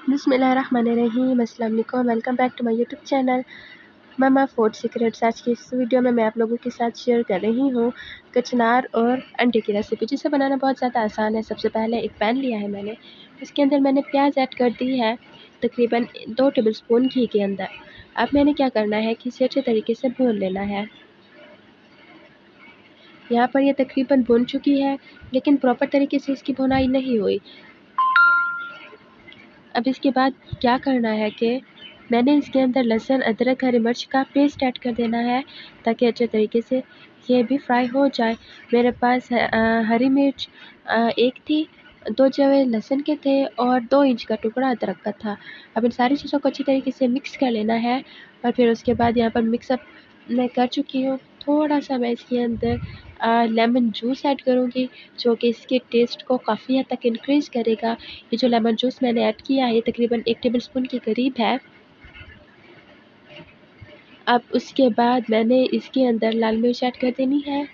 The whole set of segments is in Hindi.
बिस्मिल्लाहिर्रहमानिर्रहीम, अस्सलाम वालेकुम। Welcome back to my YouTube channel Mama Food Secrets. आज की इस वीडियो में मैं आप लोगों के साथ शेयर कर रही हूँ कचनार और अंडे की रेसिपी, जिसे बनाना बहुत ज़्यादा आसान है। सबसे पहले एक पैन लिया है मैंने, उसके अंदर मैंने प्याज ऐड कर दी है तकरीबन 2 टेबलस्पून घी के अंदर। अब मैंने क्या करना है कि इसे अच्छे तरीके से भून लेना है। यहाँ पर ये तकरीबन भून चुकी है, लेकिन प्रॉपर तरीके से इसकी भुनाई नहीं हुई। अब इसके बाद क्या करना है कि मैंने इसके अंदर लहसुन, अदरक, हरी मिर्च का पेस्ट ऐड कर देना है, ताकि अच्छे तरीके से ये भी फ्राई हो जाए। मेरे पास हरी मिर्च एक थी, 2 जवे लहसुन के थे और 2 इंच का टुकड़ा अदरक का था। अब इन सारी चीज़ों को अच्छी तरीके से मिक्स कर लेना है और फिर उसके बाद यहाँ पर मिक्सअप मैं कर चुकी हूँ। थोड़ा सा मैं इसके अंदर लेमन जूस ऐड करूँगी, जो कि इसके टेस्ट को काफ़ी हद तक इंक्रीज़ करेगा। ये जो लेमन जूस मैंने ऐड किया है, ये तकरीबन 1 टेबलस्पून के करीब है। अब उसके बाद मैंने इसके अंदर लाल मिर्च ऐड कर देनी है।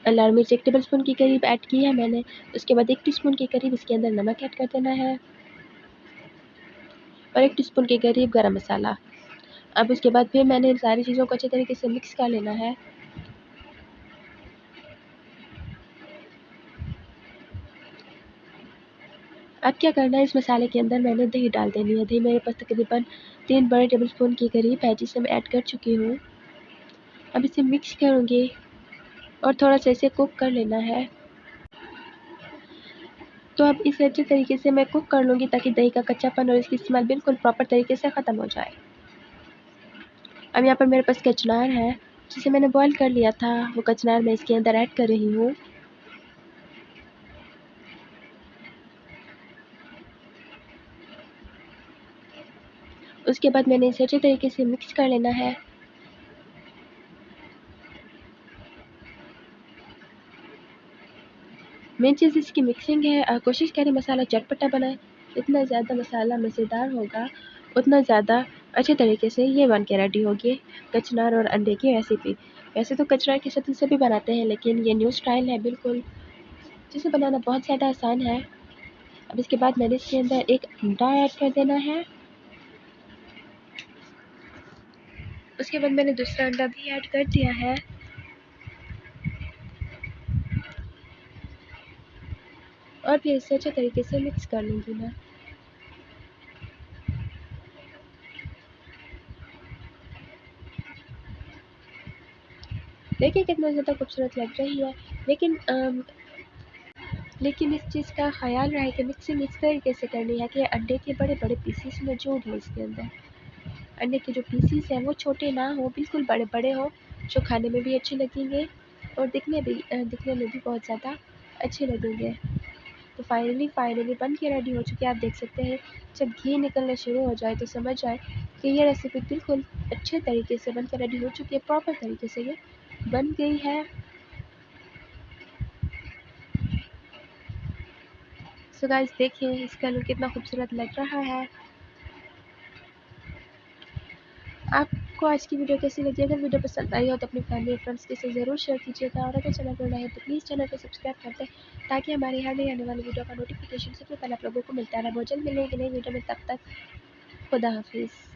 लाल मिर्च 1 टेबलस्पून के करीब ऐड की है मैंने। उसके बाद 1 टीस्पून के करीब इसके अंदर नमक ऐड कर देना है और 1 टीस्पून के करीब गरम मसाला। अब उसके बाद फिर मैंने इन सारी चीज़ों को अच्छे तरीके से मिक्स कर लेना है। अब क्या करना है, इस मसाले के अंदर मैंने दही डाल देनी है। दही मेरे पास तकरीबन 3 बड़े टेबलस्पून के करीब है, जिसे मैं ऐड कर चुकी हूँ। अब इसे मिक्स करूँगी और थोड़ा सा इसे कुक कर लेना है। तो अब इसे अच्छे तरीके से मैं कुक कर लूँगी, ताकि दही का कच्चापन और इसकी स्मेल बिल्कुल प्रॉपर तरीके से ख़त्म हो जाए। अब यहाँ पर मेरे पास कचनार है, जिसे मैंने बॉईल कर लिया था। वो कचनार मैं इसके अंदर ऐड कर रही हूँ। उसके बाद मैंने इसे अच्छे तरीके से मिक्स कर लेना है। मेन चीज़ इसकी मिक्सिंग है। कोशिश करें मसाला चटपटा बनाएं। जितना ज़्यादा मसाला मज़ेदार होगा, उतना ज़्यादा अच्छे तरीके से ये बन के रेडी होगी कचनार और अंडे की रेसिपी। वैसे तो कचनार की सब्ज़ी सभी बनाते हैं, लेकिन ये न्यू स्टाइल है बिल्कुल, जिसे बनाना बहुत ज़्यादा आसान है। अब इसके बाद मैंने इसके अंदर एक अंडा ऐड कर देना है। उसके बाद मैंने दूसरा अंडा भी ऐड कर दिया है। और फिर इसे अच्छे तरीके से मिक्स कर लूँगी मैं। देखिए कितना ज़्यादा खूबसूरत लग रही है, लेकिन इस चीज़ का ख्याल रहे कि मिक्सिंग इस तरीके से करनी है कि अंडे के बड़े बड़े पीसीस मौजूद हों इसके अंदर। अंडे के जो पीसीस हैं वो छोटे ना हो, बिल्कुल बड़े बड़े हों, जो खाने में भी अच्छे लगेंगे और दिखने में भी बहुत ज़्यादा अच्छे लगेंगे। तो फाइनली बन के रेडी हो चुकी है। आप देख सकते हैं, जब घी निकलना शुरू हो जाए तो समझ जाए कि ये रेसिपी बिल्कुल अच्छे तरीके से बन के रेडी हो चुकी है, प्रॉपर तरीके से ये बन गई है। सो गाइस देखिए इसका लुक कितना खूबसूरत लग रहा है। आपको आज की वीडियो कैसी लगी? अगर वीडियो पसंद आई हो तो अपनी फैमिली और फ्रेंड्स के साथ ज़रूर शेयर कीजिएगा, और अगर चैनल पर नए हैं तो प्लीज़ चैनल को सब्सक्राइब कर दें, ताकि हमारी हर नई आने वाली वीडियो का नोटिफिकेशन सबसे पहले आप लोगों को मिलता रहे। बहुत जल्द मिलेंगे नई वीडियो में, तब तक खुदा हाफिज़।